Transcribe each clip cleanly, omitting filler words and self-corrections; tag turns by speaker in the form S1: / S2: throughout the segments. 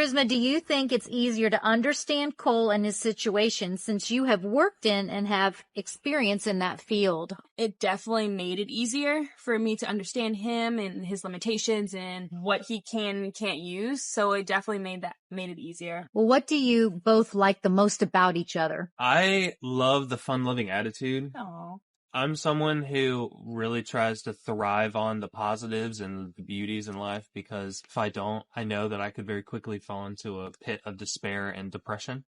S1: Charisma, do you think it's easier to understand Cole and his situation since you have worked in and have experience in that field?
S2: It definitely made it easier for me to understand him and his limitations and what he can and can't use. So it definitely made it easier.
S1: Well, what do you both like the most about each other?
S3: I love the fun-loving attitude.
S2: Aww.
S3: I'm someone who really tries to thrive on the positives and the beauties in life, because if I don't, I know that I could very quickly fall into a pit of despair and depression.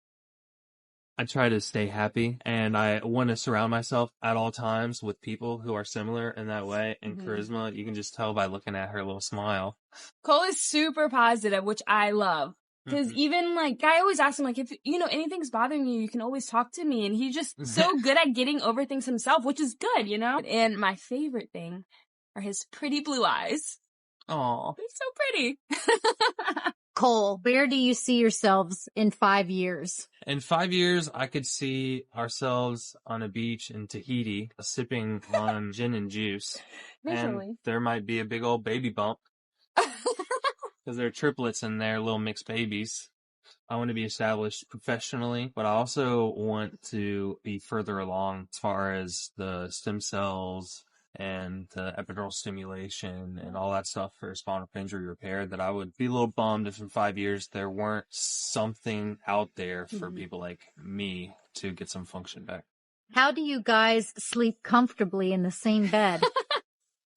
S3: I try to stay happy, and I want to surround myself at all times with people who are similar in that way. And Charisma, you can just tell by looking at her little smile.
S2: Cole is super positive, which I love. Because even, like, I always ask him, like, if, anything's bothering you, you can always talk to me. And he's just so good at getting over things himself, which is good, And my favorite thing are his pretty blue eyes.
S3: Aw.
S2: They're so pretty.
S1: Cole, where do you see yourselves in 5 years?
S3: In 5 years, I could see ourselves on a beach in Tahiti, sipping on gin and juice.
S2: Visually.
S3: And there might be a big old baby bump. Because they're triplets and they're little mixed babies. I want to be established professionally, but I also want to be further along as far as the stem cells and the epidural stimulation and all that stuff for spinal injury repair, that I would be a little bummed if in 5 years there weren't something out there for people like me to get some function back.
S1: How do you guys sleep comfortably in the same bed?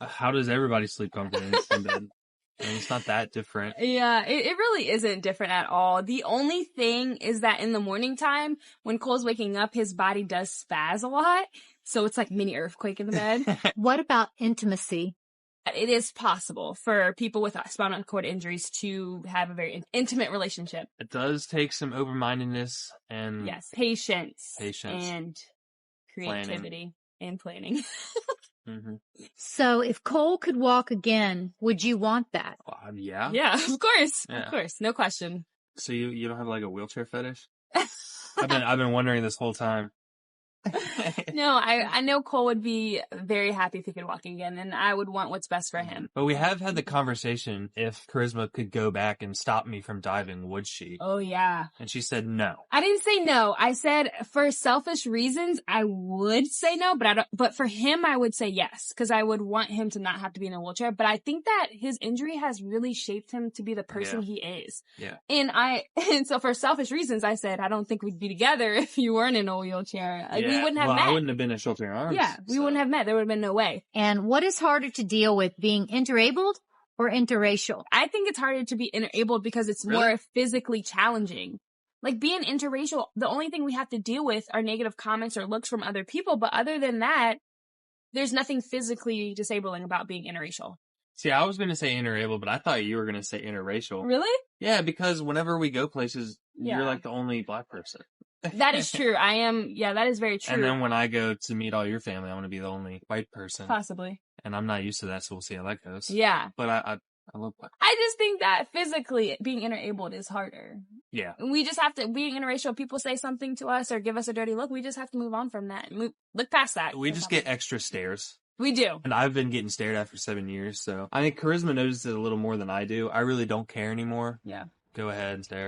S3: How does everybody sleep comfortably in the same bed? I mean, it's not that different.
S2: Yeah, it really isn't different at all. The only thing is that in the morning time, when Cole's waking up, his body does spaz a lot. So it's like mini earthquake in the bed.
S1: What about intimacy?
S2: It is possible for people with spinal cord injuries to have a very intimate relationship.
S3: It does take some open-mindedness and...
S2: Yes, patience.
S3: Patience.
S2: And creativity and planning.
S1: So if Cole could walk again, would you want that?
S3: Yeah.
S2: Yeah, of course.
S3: Yeah.
S2: Of course. No question.
S3: So you don't have like a wheelchair fetish? I've been wondering this whole time.
S2: No, I know Cole would be very happy if he could walk again, and I would want what's best for him.
S3: But we have had the conversation, if Charisma could go back and stop me from diving, would she?
S2: Oh, yeah.
S3: And she said no.
S2: I didn't say no. I said for selfish reasons, I would say no, but for him, I would say yes, because I would want him to not have to be in a wheelchair. But I think that his injury has really shaped him to be the person he is.
S3: Yeah.
S2: And so for selfish reasons, I said, I don't think we'd be together if you weren't in a wheelchair. Like, we wouldn't have met.
S3: I wouldn't have been in Sheltering Arms.
S2: Yeah, we wouldn't have met. There would have been no way.
S1: And what is harder to deal with, being interabled or interracial?
S2: I think it's harder to be interabled because it's more physically challenging. Like being interracial, the only thing we have to deal with are negative comments or looks from other people. But other than that, there's nothing physically disabling about being interracial.
S3: See, I was going to say interable, but I thought you were going to say interracial.
S2: Really?
S3: Yeah, because whenever we go places, you're like the only black person.
S2: That is true. I am. Yeah, that is very true.
S3: And then when I go to meet all your family, I want to be the only white person.
S2: Possibly.
S3: And I'm not used to that, so we'll see how that goes.
S2: Yeah.
S3: But I love black.
S2: I just think that physically being interabled is harder.
S3: Yeah.
S2: We just have to, being interracial, people say something to us or give us a dirty look, we just have to move on from that. Look past that.
S3: We just get extra stares.
S2: We do.
S3: And I've been getting stared at for 7 years, so I think Charisma notices it a little more than I do. I really don't care anymore.
S2: Yeah.
S3: Go ahead and stare.